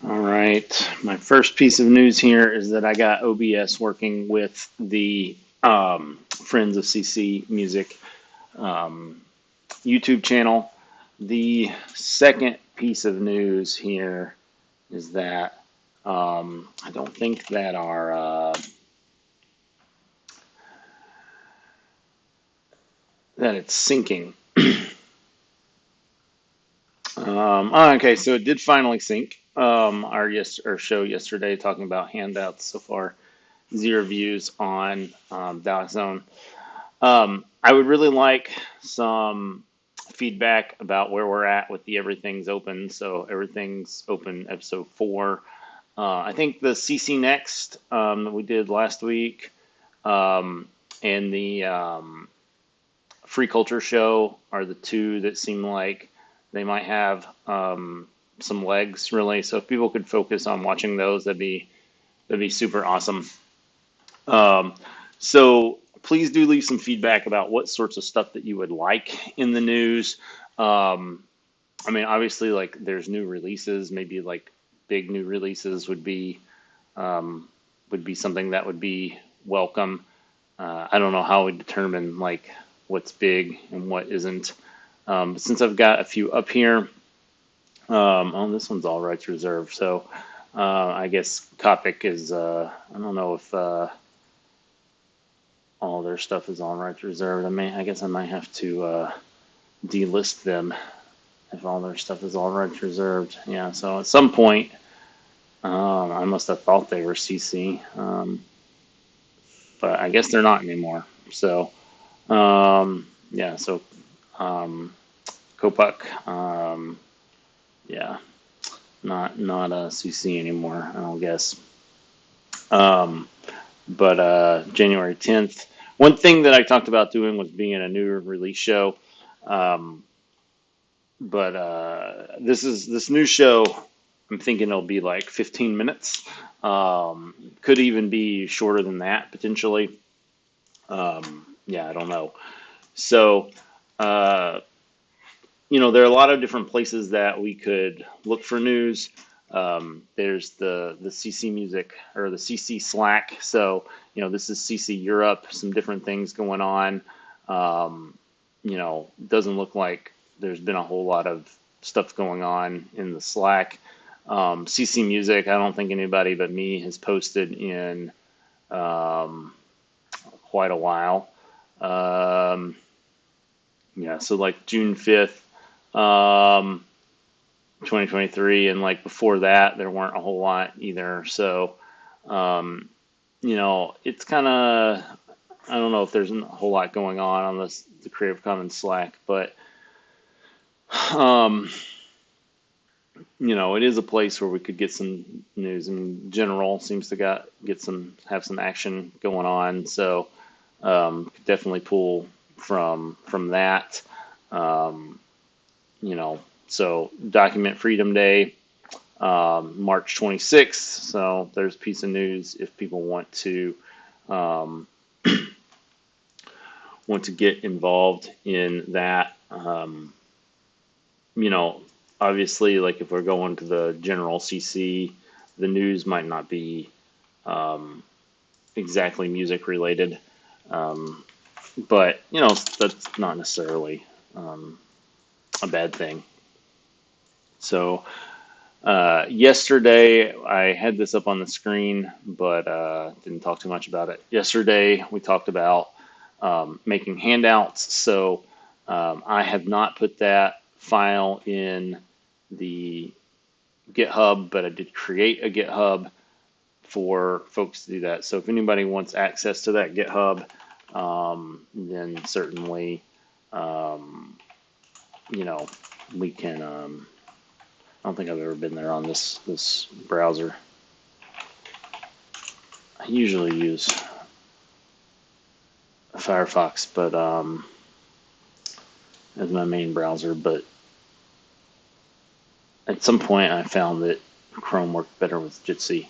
All right. My first piece of news here is that I got OBS working with the Friends of CC Music um, YouTube channel. The second piece of news here is that I don't think that that it's syncing. Okay, so it did finally sync. Our show yesterday talking about handouts so far, 0 views on Dallas Zone. I would really like some feedback about where we're at with the Everything's Open. So Everything's Open episode 4. I think the CC Next that we did last week um, and the Free Culture Show are the two that seem like they might have some legs, really. So if people could focus on watching those, that'd be super awesome. Um, so please do leave some feedback about what sorts of stuff that you would like in the news. Um, I mean, obviously, like there's new releases, maybe like big new releases um, would be something that would be welcome. I don't know how we determine like what's big and what isn't. But since I've got a few up here, oh, this one's all rights reserved. So I guess Copic is. I don't know if all their stuff is all rights reserved. I guess I might have to delist them if all their stuff is all rights reserved. Yeah. So at some point, I must have thought they were CC, but I guess they're not anymore. So yeah. So um, Copuck, yeah, not a CC anymore. I don't guess. Um, but January 10th. One thing that I talked about doing was being a new release show. Um, but this new show, I'm thinking it'll be like 15 minutes. Could even be shorter than that potentially. Yeah, I don't know. So, uh, there are a lot of different places that we could look for news. There's the CC Music or the CC Slack. So, this is CC Europe, some different things going on. Um, doesn't look like there's been a whole lot of stuff going on in the Slack. CC Music, I don't think anybody but me has posted in um, quite a while. Um, yeah, so like June 5th. Um, 2023, and like before that there weren't a whole lot either. So um, it's kind of, I don't know if there's a whole lot going on this the Creative Commons Slack, but um, it is a place where we could get some news. In general, seems to have some action going on. So could definitely pull from that. Um, you know, so Document Freedom Day, March 26th. So there's a piece of news if people um, want to get involved in that. You know, Obviously, like if we're going to the general CC, the news might not be um, exactly music related, um, but that's not necessarily um, a bad thing. So yesterday, I had this up on the screen, but didn't talk too much about it. Yesterday, we talked about making handouts. So I have not put that file in the GitHub, but I did create a GitHub for folks to do that. So if anybody wants access to that GitHub, then certainly, um, you know, we can. I don't think I've ever been there on this browser. I usually use Firefox, but as my main browser. But at some point, I found that Chrome worked better with Jitsi.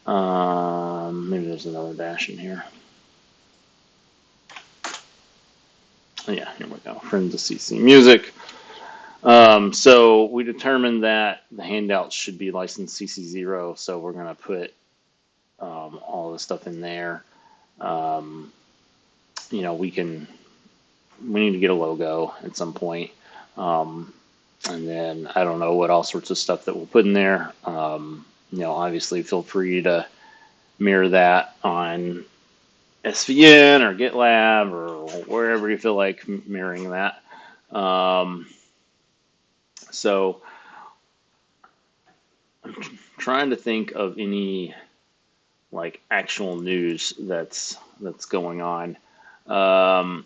Maybe there's another dash in here. Oh, yeah, here we go. Friends of CC Music. So we determined that the handouts should be licensed CC0, so we're going to put all the stuff in there. Um, we need to get a logo at some point. Um, and then I don't know what all sorts of stuff that we'll put in there. Obviously feel free to mirror that on SVN or GitLab or wherever you feel like mirroring that. So I'm trying to think of any like actual news that's going on. Um,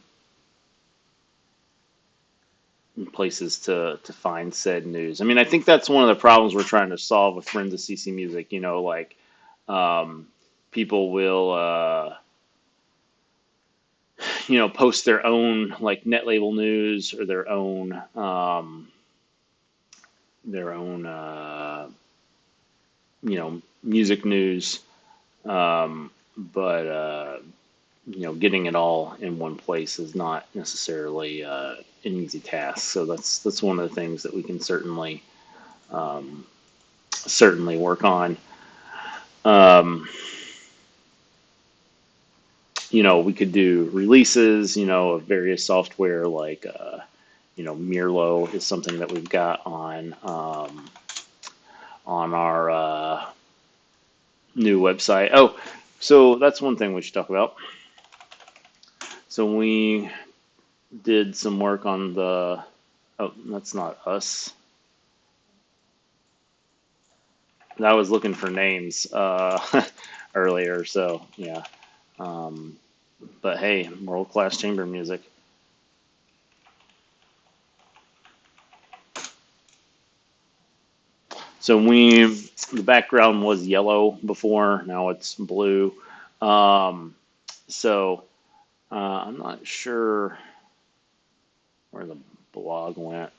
Places to find said news. I mean, I think that's one of the problems we're trying to solve with Friends of CC Music. Um, people will, post their own like net label news or their own, music news. But getting it all in one place is not necessarily an easy task. So that's one of the things that we can um, certainly work on. Um, we could do releases, of various software like, Mirlo is something that we've got on our new website. Oh, so that's one thing we should talk about. So we did some work on the. Oh, that's not us. I was looking for names earlier, so yeah. Um, but hey, world class chamber music. So the background was yellow before, now it's blue. Um, so I'm not sure where the blog went.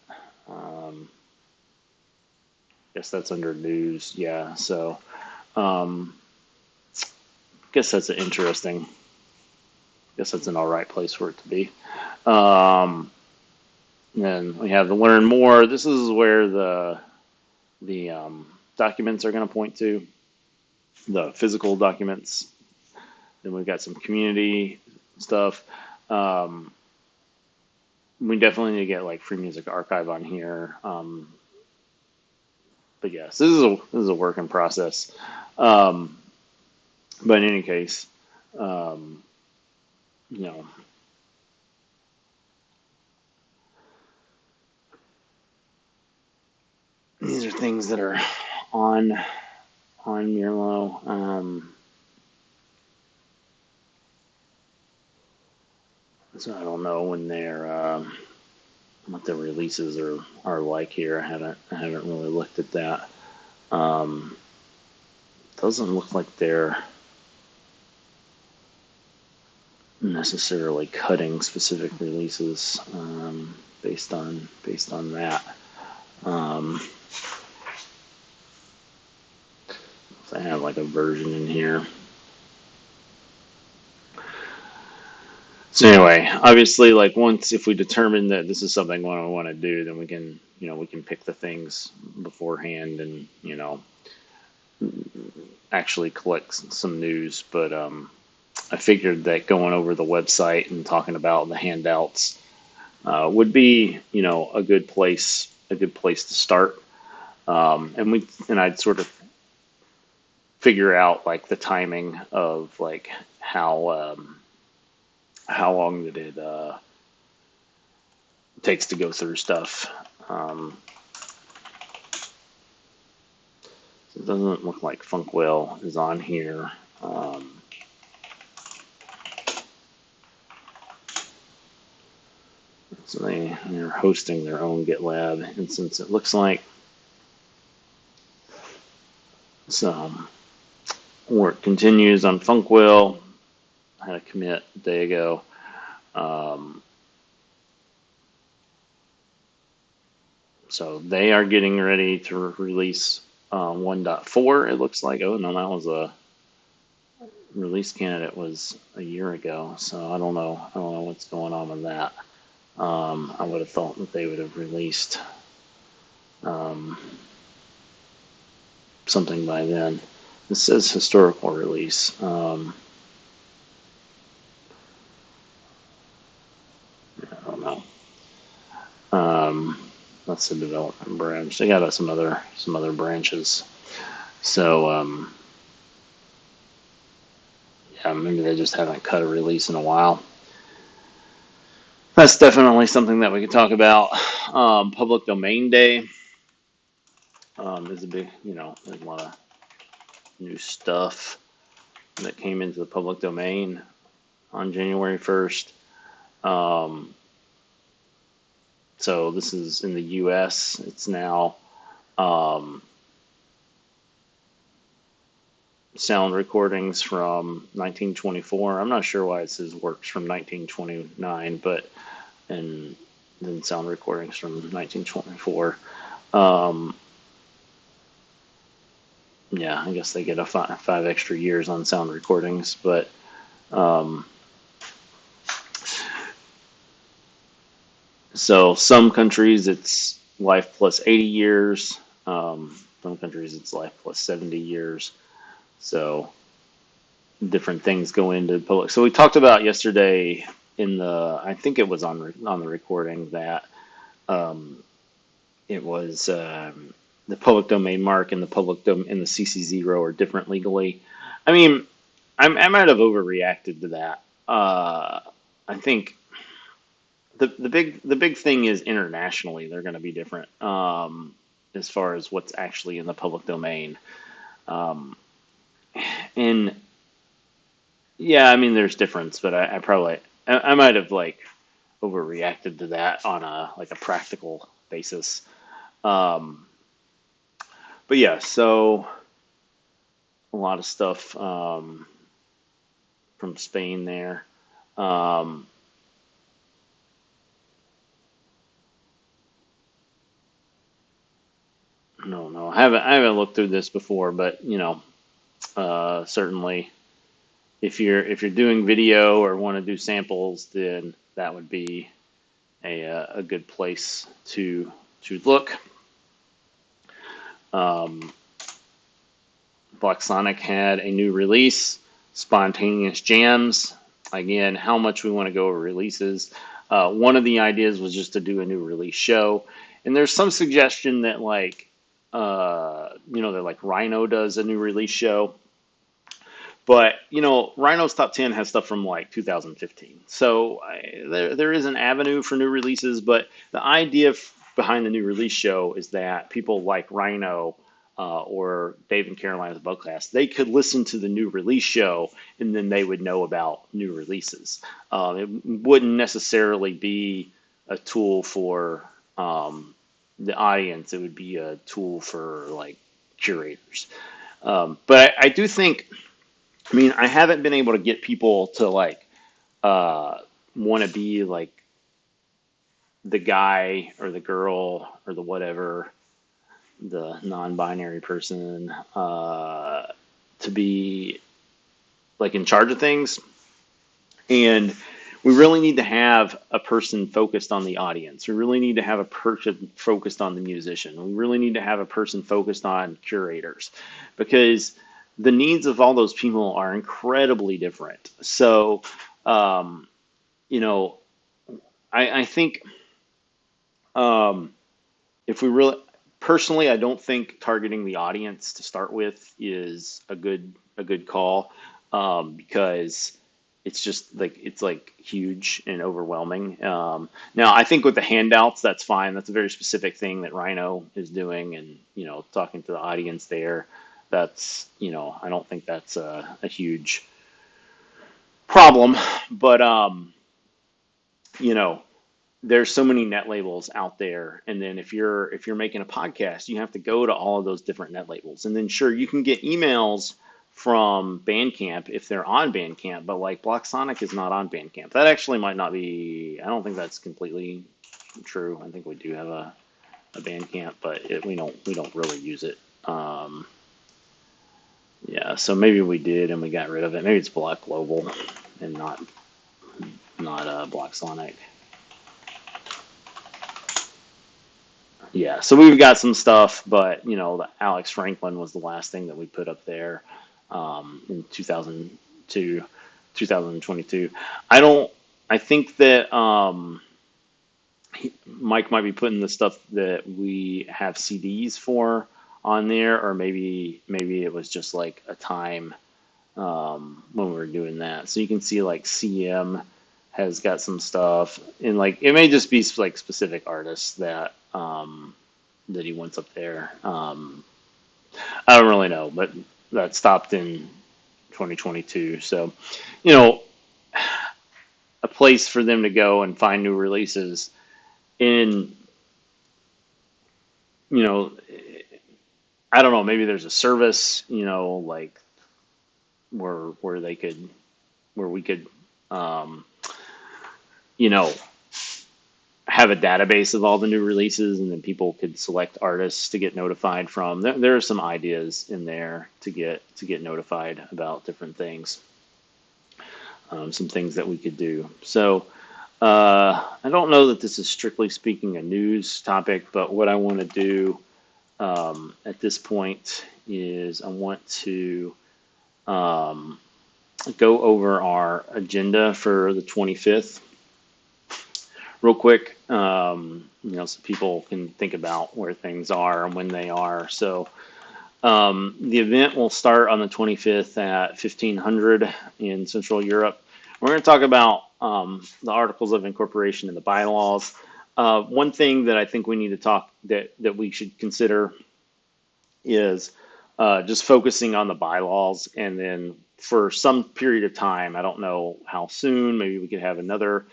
Um, Guess that's under news. Yeah. So um, guess that's an interesting. Guess that's an all right place for it to be. Um, then we have to learn more. This is where the documents are going to point to the physical documents. Then we've got some community stuff. Um, we definitely need to get like Free Music Archive on here. But yes, this is a work in process. Um, but in any case, um, you know, these are things that are on on Mirlo. So I don't know when they're what the releases are like here. I haven't really looked at that. Um, doesn't look like they're necessarily cutting specific releases based on that. Um, so I have like a version in here. So anyway, obviously, like once if we determine that this is something we want to do, then we can pick the things beforehand and actually collect some news. But I figured that going over the website and talking about the handouts would be a good place to start. And I'd sort of figure out like the timing of like how long that it takes to go through stuff. Um, it doesn't look like Funkwell is on here. So they're hosting their own GitLab instance, it looks like. So work continues on Funkwell. I had a commit a day ago. Um, so they are getting ready to release 1.4. It looks like. Oh no, that was a release candidate was a year ago. So I don't know. I don't know what's going on with that. I would have thought that they would have released. um, something by then. This says historical release. I don't know. Um, that's the development branch. They got some other branches. So yeah, maybe they just haven't cut a release in a while. That's definitely something that we could talk about. Public domain day is a big, there's a lot of new stuff that came into the public domain on January 1st. Um, so this is in the U.S. It's now um, sound recordings from 1924. I'm not sure why it says works from 1929, but and then sound recordings from 1924. Um, yeah, I guess they get a five extra years on sound recordings, but um, so some countries it's life plus 80 years. Some countries it's life plus 70 years. So different things go into public. So we talked about yesterday I think it was on the recording that um, it was the public domain mark and the and the CC0 are different legally. I mean, I might have overreacted to that. I think the big thing is internationally they're going to be different as far as what's actually in the public domain. Um, and yeah, I mean there's difference, but I might have like overreacted to that on a practical basis. Um, but yeah, so a lot of stuff from Spain there. Um, no, I haven't looked through this before, but certainly if you're doing video or want to do samples, then that would be a good place to look. Um, Black Sonic had a new release, Spontaneous Jams. Again, how much we want to go over releases. One of the ideas was just to do a new release show, and there's some suggestion that that like Rhino does a new release show. But Rhino's top 10 has stuff from like 2015, so there is an avenue for new releases. But the idea behind the new release show is that people like Rhino or Dave and Carolina's Bugcast, they could listen to the new release show and then they would know about new releases. It wouldn't necessarily be a tool for the audience; it would be a tool for like curators. But I do think. I mean, I haven't been able to get people to uh, want to be like the guy or the girl or the whatever, the non-binary person, to be like in charge of things. And we really need to have a person focused on the audience. We really need to have a person focused on the musician. We really need to have a person focused on curators, because the needs of all those people are incredibly different. So, um, you know, I think if we really, personally, I don't think targeting the audience to start with is a good call, because it's like huge and overwhelming. Now, I think with the handouts, that's fine. That's a very specific thing that Rhino is doing, and talking to the audience there. That's I don't think that's a huge problem, but you know there's so many net labels out there, and then if you're making a podcast, you have to go to all of those different net labels, and then sure, you can get emails from Bandcamp if they're on Bandcamp, but like Block Sonic is not on Bandcamp. That actually might not be. I don't think that's completely true. I think we do have a Bandcamp, but we don't really use it. Yeah, so maybe we did and we got rid of it. Maybe it's Block Global and not Block Sonic. Yeah, so we've got some stuff, but the Alex Franklin was the last thing that we put up there in 2002, 2022. I don't. I think that Mike might be putting the stuff that we have CDs for on there, or maybe it was just like a time when we were doing that. So you can see like CM has got some stuff, and like it may just be like specific artists that he wants up there. I don't really know, but that stopped in 2022. So, you know, a place for them to go and find new releases in, you know, I don't know, maybe there's a service, like where they could, where we could, um, you know, have a database of all the new releases, and then people could select artists to get notified from. There are some ideas in there to get notified about different things, some things that we could do. So I don't know that this is strictly speaking a news topic, but what I want to do at this point is I want to um, go over our agenda for the 25th real quick, so people can think about where things are and when they are. So the event will start on the 25th at 1500 in Central Europe. We're going to talk about the Articles of Incorporation and the bylaws. One thing that I think we need to talk that we should consider is just focusing on the bylaws, and then for some period of time, I don't know how soon, maybe we could have another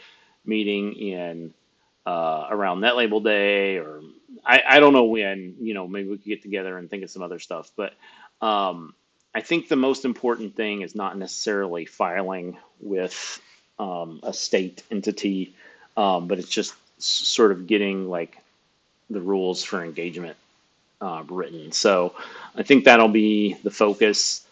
meeting in around Net Label Day, or I don't know when, maybe we could get together and think of some other stuff. But I think the most important thing is not necessarily filing with a state entity, but it's just sort of getting like the rules for engagement written. So I think that'll be the focus.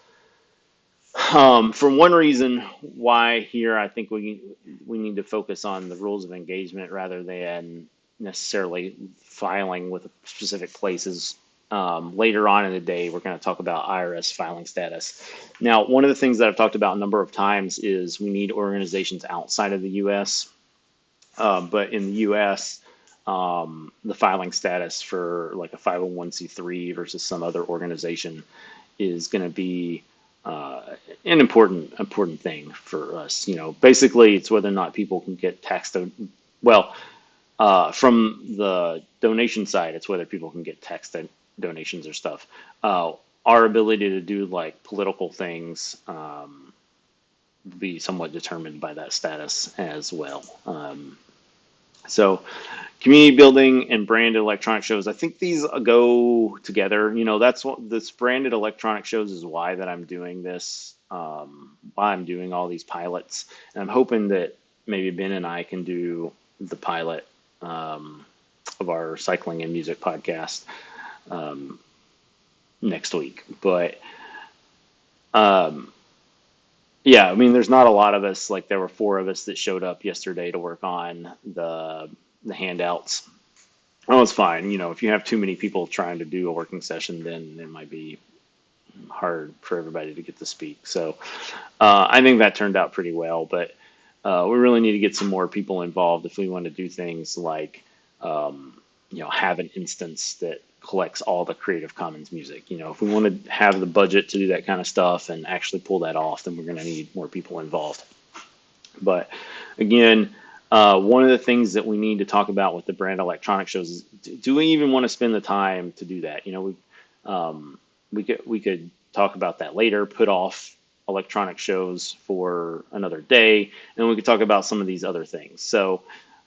For one reason why here, I think we need to focus on the rules of engagement rather than necessarily filing with specific places. Later on in the day, we're going to talk about IRS filing status. Now, one of the things that I've talked about a number of times is we need organizations outside of the U.S. But in the U.S., the filing status for like a 501c3 versus some other organization is going to be an important thing for us. Basically, it's whether or not people can get taxed. Well, from the donation side, it's whether people can get tax donations or stuff. Our ability to do like political things be somewhat determined by that status as well. So community building and branded electronic shows, I think these go together. That's what this branded electronic shows is why that I'm doing this, why I'm doing all these pilots. And I'm hoping that maybe Ben and I can do the pilot of our cycling and music podcast next week. But yeah, I mean, there's not a lot of us. Like there were 4 of us that showed up yesterday to work on the handouts. Oh, it's fine. If you have too many people trying to do a working session, then it might be hard for everybody to get to speak. So I think that turned out pretty well, but we really need to get some more people involved if we want to do things like, have an instance that collects all the Creative Commons music. If we want to have the budget to do that kind of stuff and actually pull that off, then we're going to need more people involved. But again, one of the things that we need to talk about with the brand electronic shows is, do we even want to spend the time to do that? We could talk about that later, put off electronic shows for another day, and we could talk about some of these other things. So,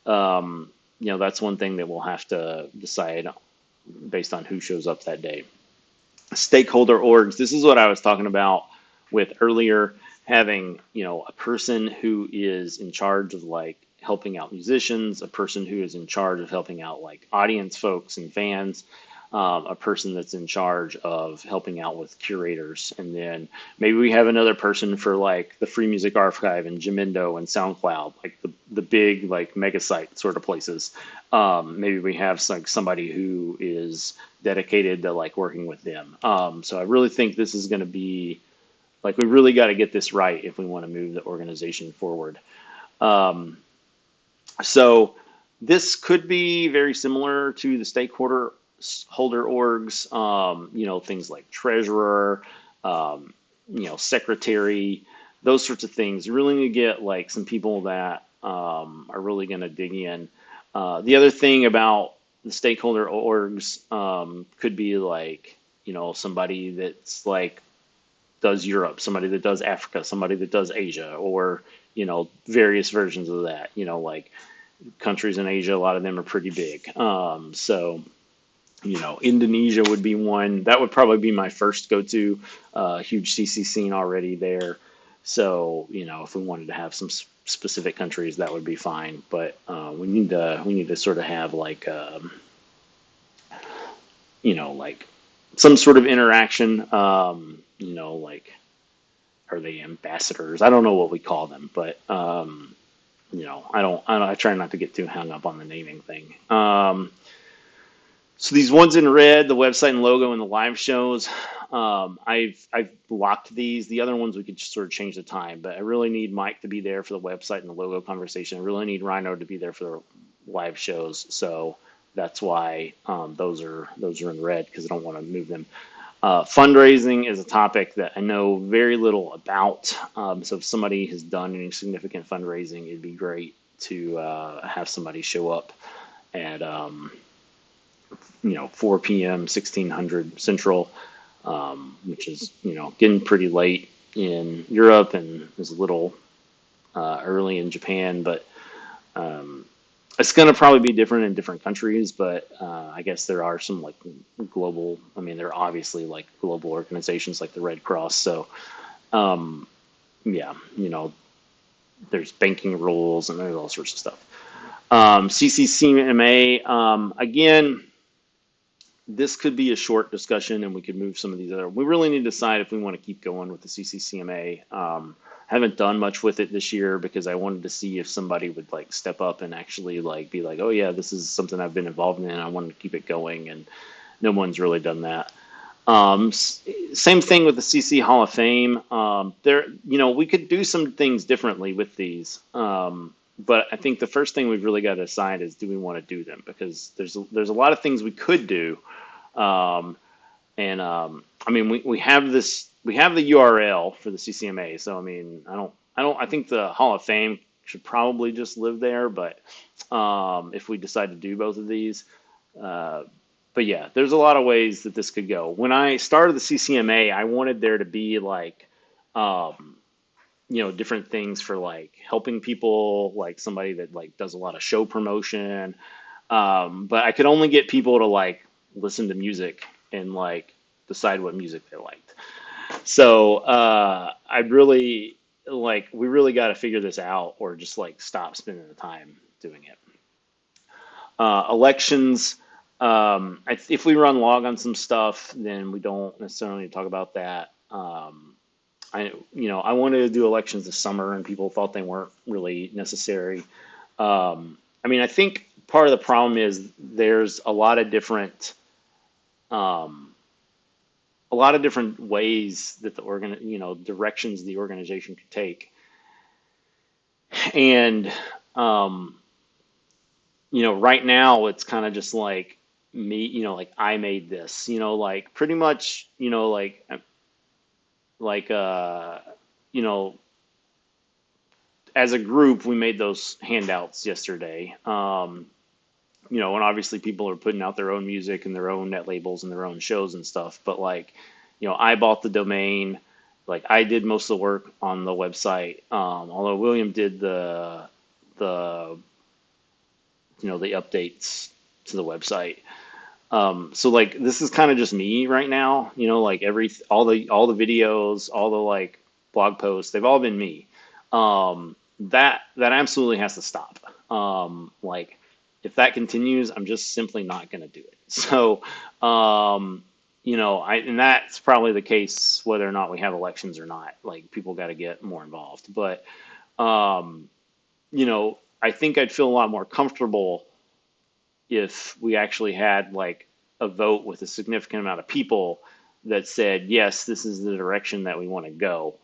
that's one thing that we'll have to decide based on who shows up that day. Stakeholder orgs. This is what I was talking about with earlier, having, a person who is in charge of like helping out musicians, a person who is in charge of helping out like audience folks and fans, a person that's in charge of helping out with curators. And then maybe we have another person for like the Free Music Archive and Jamendo and SoundCloud, like the big like mega site sort of places. Maybe we have somebody who is dedicated to like working with them. So I really think this is going to be like we really got to get this right if we want to move the organization forward. Um, so this could be very similar to the stakeholder holder orgs. Things like treasurer, um, secretary, those sorts of things. You really need to get like some people that are really going to dig in. The other thing about the stakeholder orgs could be like somebody that's like does Europe, somebody that does Africa, somebody that does Asia, or various versions of that. Like countries in Asia, a lot of them are pretty big. Indonesia would be one. That would probably be my first go-to. Huge CC scene already there. So, if we wanted to have some specific countries, that would be fine. But we need to sort of have like, like some sort of interaction. Like, are they ambassadors? I don't know what we call them, but I try not to get too hung up on the naming thing. So these ones in red, the website and logo and the live shows, I've blocked these. The other ones we could just sort of change the time, but I really need Mike to be there for the website and the logo conversation. I really need Rhino to be there for the live shows. So that's why those are in red because I don't want to move them. Fundraising is a topic that I know very little about. So if somebody has done any significant fundraising, it'd be great to have somebody show up at 4 p.m. 1600 Central, which is getting pretty late in Europe and is a little early in Japan, but it's going to probably be different in different countries. But I guess there are some like global. I mean, there are obviously like global organizations like the Red Cross. So yeah, there's banking rules and there's all sorts of stuff. CCCMA again. This could be a short discussion and we could move some of these other. We really need to decide if we want to keep going with the CCCMA. Haven't done much with it this year because I wanted to see if somebody would like step up and actually like be like, oh yeah, this is something I've been involved in. I want to keep it going, and no one's really done that. Same thing with the CC Hall of Fame. We could do some things differently with these. But I think the first thing we've really got to decide is, do we want to do them? Because there's a lot of things we could do. I mean, we have the URL for the CCMA. So, I mean, I think the Hall of Fame should probably just live there. But if we decide to do both of these, but yeah, there's a lot of ways that this could go. When I started the CCMA, I wanted there to be like, different things for like helping people, like somebody that like does a lot of show promotion. But I could only get people to like listen to music and like decide what music they liked. So we really got to figure this out, or just like stop spending the time doing it. Elections. If we run log on some stuff, then we don't necessarily need to talk about that. I wanted to do elections this summer, and people thought they weren't really necessary. I mean, I think part of the problem is there's a lot of different ways that directions the organization could take, and right now it's kind of just like me, like I made this, like pretty much, like as a group we made those handouts yesterday. And obviously people are putting out their own music and their own net labels and their own shows and stuff, but like I bought the domain, like I did most of the work on the website, although William did the the updates to the website. So like this is kind of just me right now, like all the videos, all the like blog posts, they've all been me. That absolutely has to stop. Like if that continues, I'm just simply not going to do it. So, and that's probably the case whether or not we have elections or not. Like people got to get more involved. But, I I think I'd feel a lot more comfortable if we actually had like a vote with a significant amount of people that said, yes, this is the direction that we want to go.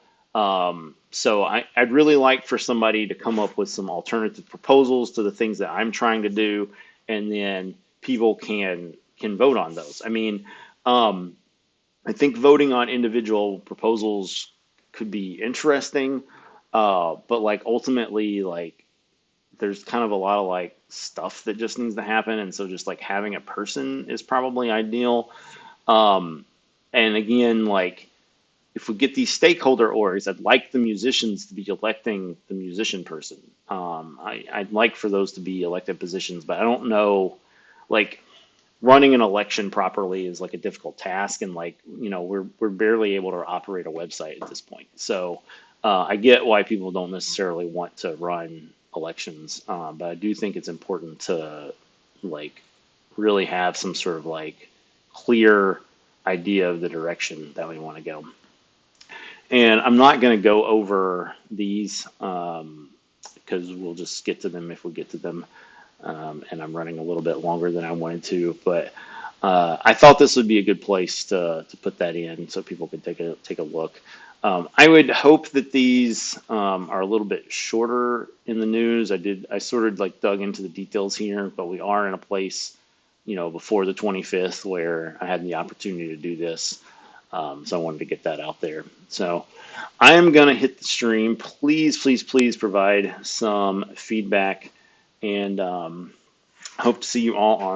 So I'd really like for somebody to come up with some alternative proposals to the things that I'm trying to do, and then people can vote on those. I mean, um, I think voting on individual proposals could be interesting, but like ultimately, like there's kind of a lot of like stuff that just needs to happen, and so just like having a person is probably ideal. Um, and again, like if we get these stakeholder orgs, I'd like the musicians to be electing the musician person. I'd like for those to be elected positions, but I don't know, like running an election properly is like a difficult task, and like we're barely able to operate a website at this point. So I get why people don't necessarily want to run elections, but I do think it's important to like really have some sort of like clear idea of the direction that we want to go. And I'm not going to go over these because we'll just get to them if we get to them. And I'm running a little bit longer than I wanted to, but I thought this would be a good place to put that in so people could take a look. I would hope that these are a little bit shorter in the news. I sort of like dug into the details here, but we are in a place, before the 25th where I had the opportunity to do this. So I wanted to get that out there. So I am going to hit the stream. Please, please, please provide some feedback, and hope to see you all on.